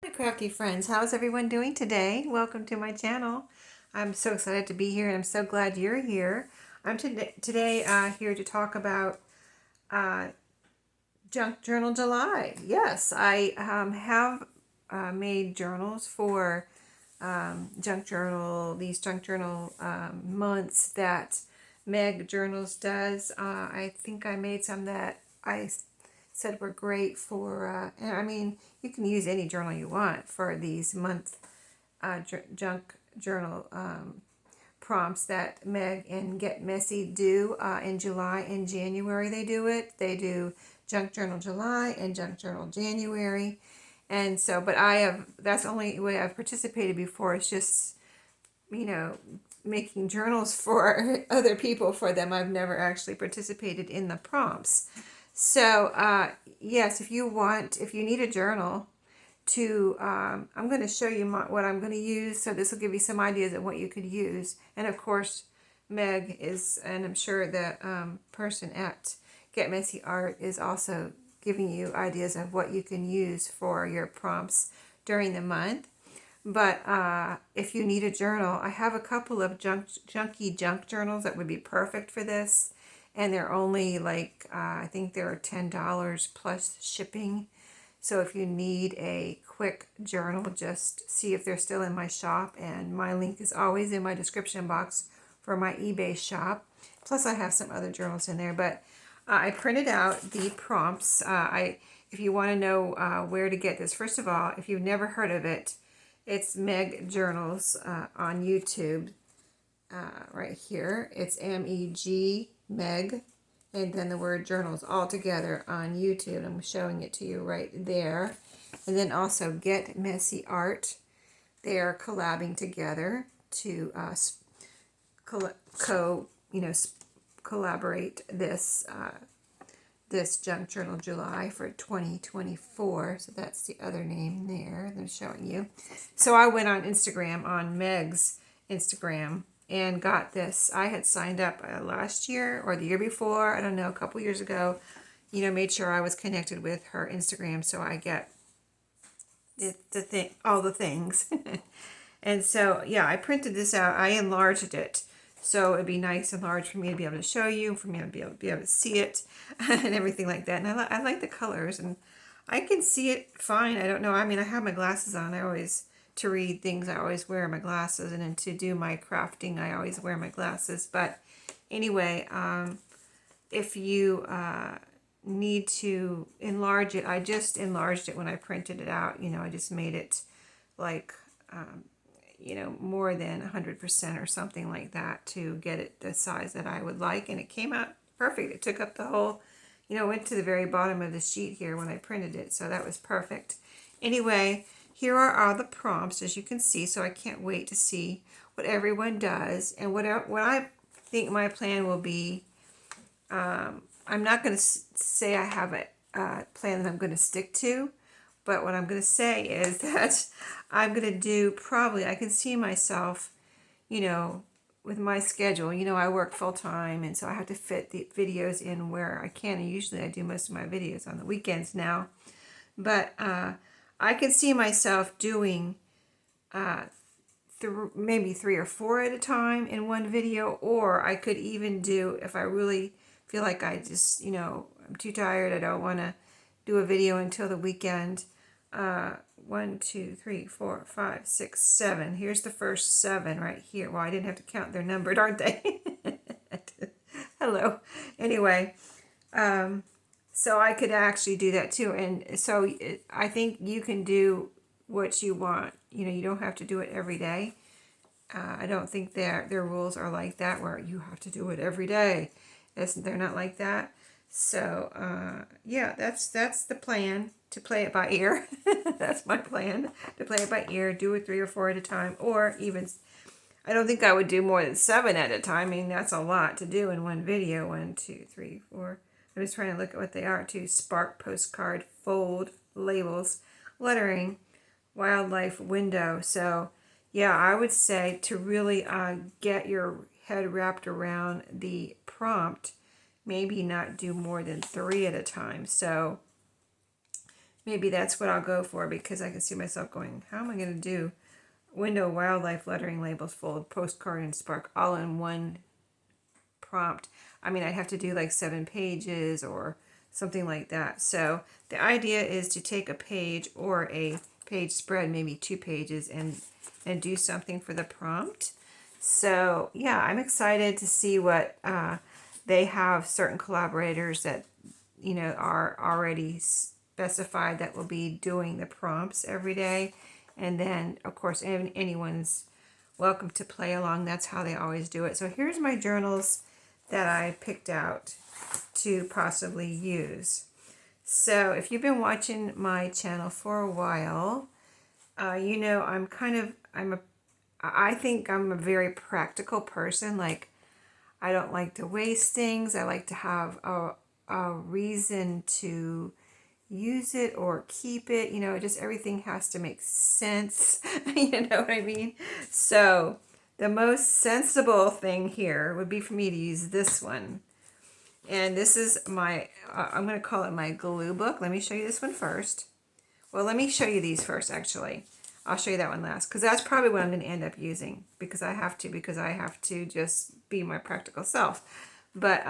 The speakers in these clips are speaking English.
Hi crafty friends, how's everyone doing today? Welcome to my channel. I'm so excited to be here and I'm so glad you're here. I'm today here to talk about uh, Junk Journal July. Yes, I have made journals for these junk journal months that Meg Journals does. I think I made some that I said were great for, and I mean, you can use any journal you want for these month junk journal prompts that Meg and Get Messy do in July and January. They do it. They do Junk Journal July and Junk Journal January. And so, but that's the only way I've participated before. It's just, you know, making journals for other people for them. I've never actually participated in the prompts. So, yes, if you need a journal I'm going to show you what I'm going to use. So this will give you some ideas of what you could use. And of course, Meg is, and I'm sure the person at Get Messy Art is also giving you ideas of what you can use for your prompts during the month. But if you need a journal, I have a couple of junky junk journals that would be perfect for this. And they're only like, I think they're $10 plus shipping. So if you need a quick journal, just see if they're still in my shop. And my link is always in my description box for my eBay shop. Plus I have some other journals in there. But I printed out the prompts. If you want to know where to get this, first of all, if you've never heard of it, it's Meg Journals on YouTube right here. It's MEG, Meg, and then the word journals all together on YouTube. I'm showing it to you right there. And then also Get Messy Art. They are collabing together to collaborate this Junk Journal July for 2024. So that's the other name there they're showing you. So I went on Instagram, on Meg's Instagram, and got this. I had signed up last year or the year before, I don't know, a couple years ago, made sure I was connected with her Instagram so I get all the things. And so, yeah, I printed this out. I enlarged it. So it'd be nice and large for me to be able to show you, for me to be able to see it and everything like that. And I like the colors and I can see it fine. I don't know. I mean, I have my glasses on. To read things, I always wear my glasses. And then to do my crafting, I always wear my glasses. But anyway, if you need to enlarge it, I just enlarged it when I printed it out. I just made it like, more than 100% or something like that to get it the size that I would like. And it came out perfect. It took up the whole, went to the very bottom of the sheet here when I printed it. So that was perfect. Anyway, here are all the prompts, as you can see. So I can't wait to see what everyone does. And what I think my plan will be, I'm not going to say I have a plan that I'm going to stick to. But what I'm going to say is that I'm going to do probably, I can see myself, with my schedule. I work full time, and so I have to fit the videos in where I can. And usually I do most of my videos on the weekends now. But I can see myself doing maybe 3 or 4 at a time in one video. Or I could even do, if I really feel like I just, I'm too tired, I don't want to do a video until the weekend. 1, 2, 3, 4, 5, 6, 7. Here's the first 7 right here. Well, I didn't have to count. They're numbered, aren't they? Hello. Anyway, so I could actually do that too. And so I think you can do what you want. You don't have to do it every day. I don't think their rules are like that where you have to do it every day. They're not like that. So yeah, that's the plan, to play it by ear. That's my plan, to play it by ear, do it 3 or 4 at a time, or even, I don't think I would do more than 7 at a time. I mean, that's a lot to do in one video. 1, 2, 3, 4. I'm just trying to look at what they are too. Spark, postcard, fold, labels, lettering, wildlife, window. So yeah, I would say to really get your head wrapped around the prompt, maybe not do more than 3 at a time. So maybe that's what I'll go for, because I can see myself going, how am I going to do window wildlife lettering labels, fold, postcard, and spark all in one prompt? I mean, I'd have to do like 7 pages or something like that. So the idea is to take a page or a page spread, maybe 2 pages, and do something for the prompt. So yeah, I'm excited to see what they have. Certain collaborators that are already specified that will be doing the prompts every day, and then of course anyone's welcome to play along. That's how they always do it. So here's my journals that I picked out to possibly use. So if you've been watching my channel for a while, you know I think I'm a very practical person. Like, I don't like to waste things. I like to have a reason to use it or keep it. Just everything has to make sense. You know what I mean? So the most sensible thing here would be for me to use this one. And this is my, I'm going to call it my glue book. Let me show you this one first. Well, let me show you these first, actually. I'll show you that one last, because that's probably what I'm going to end up using, because I have to just be my practical self. But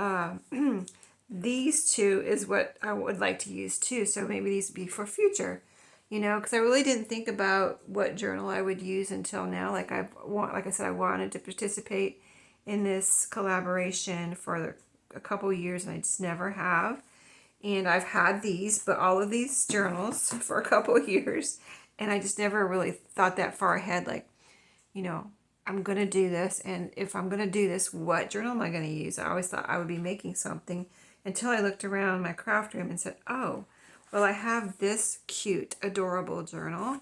these two is what I would like to use too. So maybe these would be for future, because I really didn't think about what journal I would use until now. Like I said, I wanted to participate in this collaboration for a couple years, and I just never have. And I've had these, but all of these journals for a couple of years, and I just never really thought that far ahead. Like, I'm going to do this, and if I'm going to do this, what journal am I going to use? I always thought I would be making something, until I looked around my craft room and said, oh, well, I have this cute, adorable journal.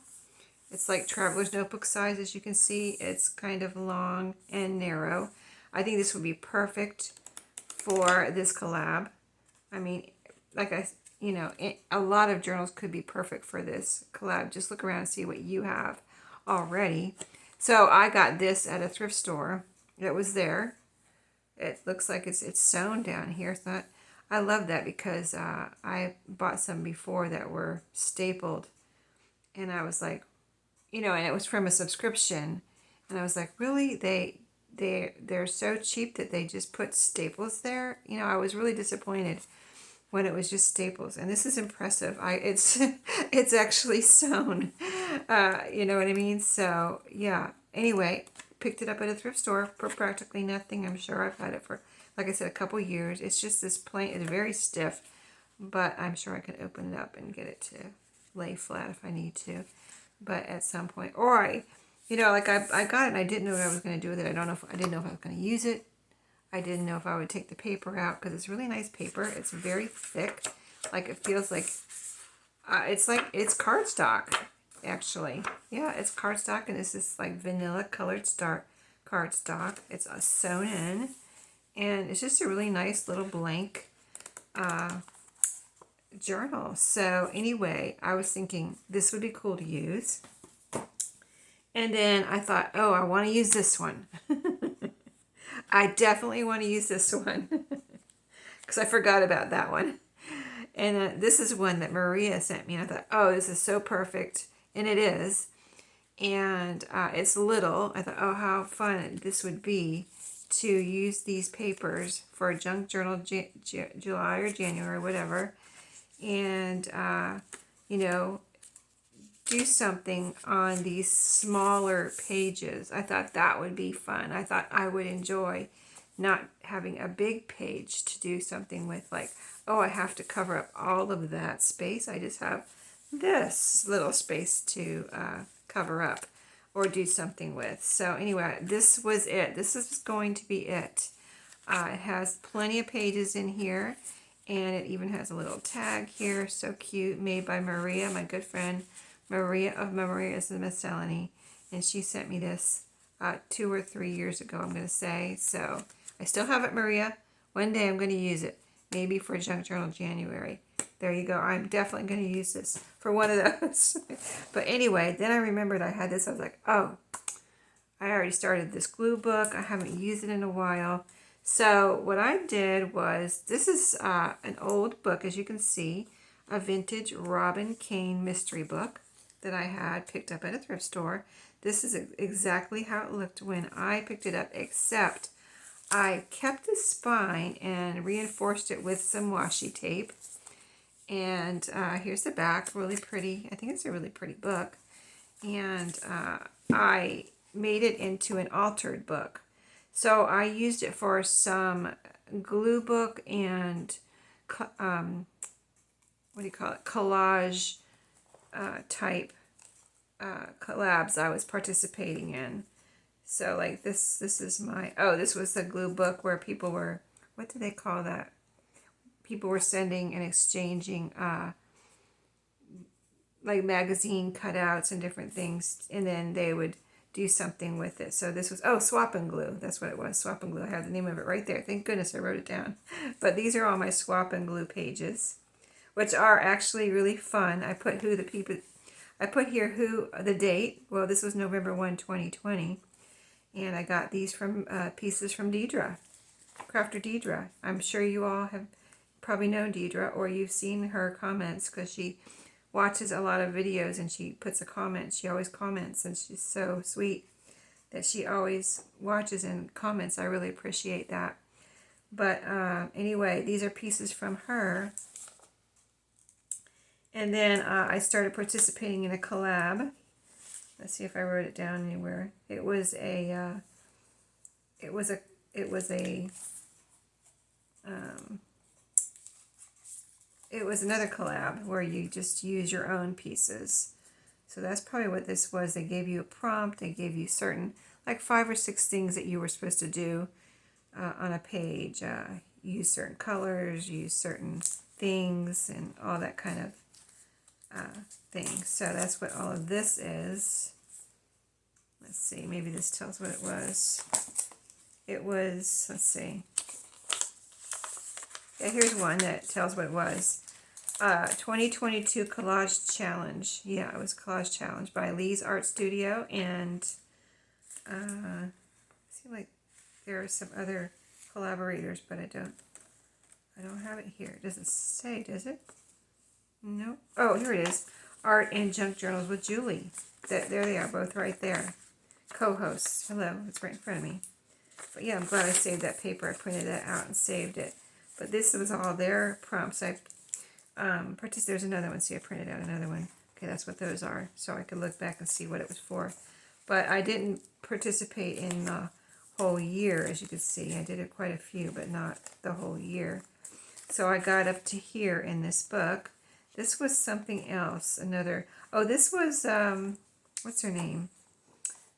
It's like traveler's notebook size, as you can see. It's kind of long and narrow. I think this would be perfect for this collab. I mean, like a lot of journals could be perfect for this collab. Just look around and see what you have already. So I got this at a thrift store. It was there. It looks like it's sewn down here. So I love that, because I bought some before that were stapled, and I was like, and it was from a subscription, and I was like, really, they're so cheap that they just put staples there. I was really disappointed when it was just staples, and this is impressive. It's actually sewn. You know what I mean? So yeah. Anyway, picked it up at a thrift store for practically nothing. I'm sure I've had it for, like I said, a couple years. It's just this plain. It's very stiff, but I'm sure I can open it up and get it to lay flat if I need to. But at some point, or I got it and I didn't know what I was going to do with it. I didn't know if I was going to use it. I didn't know if I would take the paper out, because it's really nice paper. It's very thick. Like, it feels like it's cardstock, actually. Yeah, it's cardstock, and this is like vanilla colored cardstock. It's sewn in, and it's just a really nice little blank journal. So anyway, I was thinking this would be cool to use. And then I thought, oh, I want to use this one. I definitely want to use this one, because I forgot about that one. And this is one that Maria sent me, and I thought, oh, this is so perfect. And it is. And it's little. I thought, oh, how fun this would be to use these papers for a junk journal, July or January, whatever. And, do something on these smaller pages. I thought that would be fun. I thought I would enjoy not having a big page to do something with, like, oh, I have to cover up all of that space. I just have this little space to cover up or do something with. So anyway, this was it. This is going to be it. It has plenty of pages in here, and it even has a little tag here. So cute, made by Maria, my good friend Maria of Maria's Miscellany, and she sent me this 2 or 3 years ago, I'm going to say. So I still have it, Maria. One day I'm going to use it, maybe for Junk Journal January. There you go. I'm definitely going to use this for one of those. But anyway, then I remembered I had this. I was like, oh, I already started this glue book. I haven't used it in a while. So what I did was, this is an old book, as you can see. a vintage Robin Kane mystery book that I had picked up at a thrift store. This is exactly how it looked when I picked it up, except I kept the spine and reinforced it with some washi tape. And here's the back, really pretty. I think it's a really pretty book. And I made it into an altered book. So I used it for some glue book and what do you call it, collage type collabs I was participating in. So like this is my, oh, this was the glue book where people were, what do they call that? People were sending and exchanging like magazine cutouts and different things, and then they would do something with it. So this was, oh, swap and glue. That's what it was, swap and glue. I have the name of it right there. Thank goodness I wrote it down. But these are all my swap and glue pages, which are actually really fun. I put who the people, I put here who, the date. Well, this was November 1, 2020. And I got these from pieces from Deidre, Crafter Deidre. I'm sure you all have probably known Deidre, or you've seen her comments, because she watches a lot of videos and she puts a comment. She always comments, and she's so sweet that she always watches and comments. I really appreciate that. But anyway, these are pieces from her. And then I started participating in a collab. Let's see if I wrote it down anywhere. It was a another collab where you just use your own pieces. So that's probably what this was. They gave you a prompt. They gave you certain, like 5 or 6 things that you were supposed to do on a page. Use certain colors, use certain things, and all that kind of thing. So that's what all of this is. Let's see, maybe this tells what it was. It was, let's see. Yeah, here's one that tells what it was. 2022 Collage Challenge. Yeah, it was Collage Challenge by Lee's Art Studio, and it seems like there are some other collaborators, but I don't have it here. It doesn't say, does it? No. Oh, here it is. Art and Junk Journals with Julie. There they are, both right there. Co-hosts. Hello, it's right in front of me. But yeah, I'm glad I saved that paper. I printed that out and saved it. But this was all their prompts. There's another one. See, I printed out another one. Okay, that's what those are. So I could look back and see what it was for. But I didn't participate in the whole year, as you can see. I did quite a few, but not the whole year. So I got up to here in this book. This was something else. Another, oh, this was, what's her name?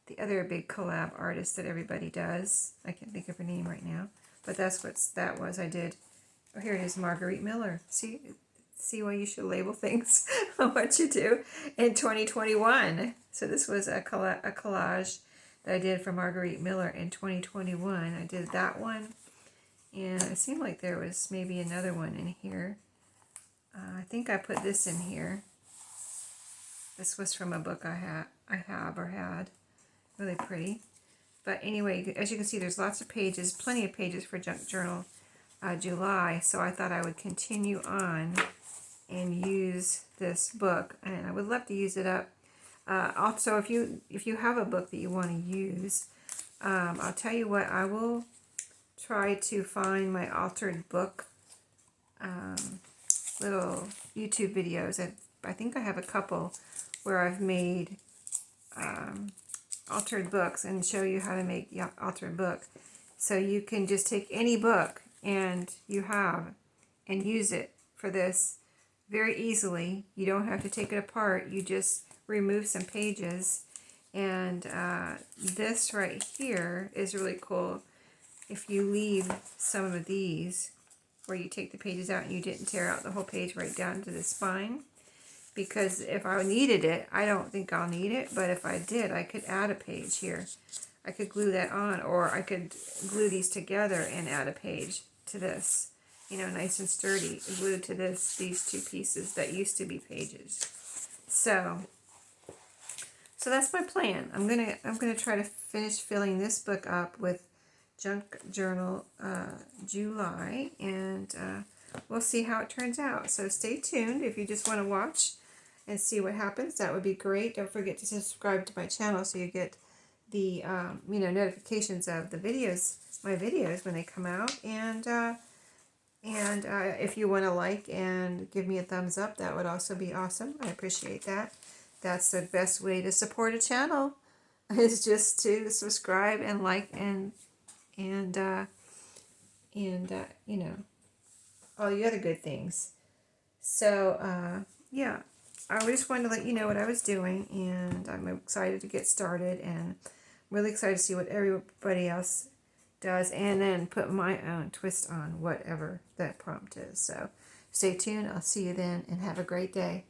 The other big collab artist that everybody does. I can't think of her name right now. But that's what that was. I did, oh, here it is, Marguerite Miller. See why you should label things what you do in 2021. So this was a collage that I did for Marguerite Miller in 2021. I did that one. And it seemed like there was maybe another one in here. I think I put this in here. This was from a book I had. Really pretty. But anyway, as you can see, there's lots of pages, plenty of pages for Junk Journal July. So I thought I would continue on and use this book, and I would love to use it up. Also, if you have a book that you want to use, I'll tell you what, I will try to find my altered book little YouTube videos. I think I have a couple where I've made altered books and show you how to make the altered book. So you can just take any book and you have and use it for this very easily. You don't have to take it apart. You just remove some pages. And this right here is really cool. If you leave some of these where you take the pages out and you didn't tear out the whole page right down to the spine, because if I needed it, I don't think I'll need it, but if I did, I could add a page here. I could glue that on, or I could glue these together and add a page to this. You know, nice and sturdy, glued to these two pieces that used to be pages. So that's my plan. I'm gonna try to finish filling this book up with Junk Journal July, and we'll see how it turns out. So stay tuned if you just want to watch and see what happens. That would be great. Don't forget to subscribe to my channel so you get the notifications of the videos, my videos when they come out. And if you want to like and give me a thumbs up, that would also be awesome. I appreciate that. That's the best way to support a channel is just to subscribe and like and all the other good things. So yeah, I just wanted to let you know what I was doing, and I'm excited to get started, and really excited to see what everybody else does, and then put my own twist on whatever that prompt is. So stay tuned. I'll see you then, and have a great day.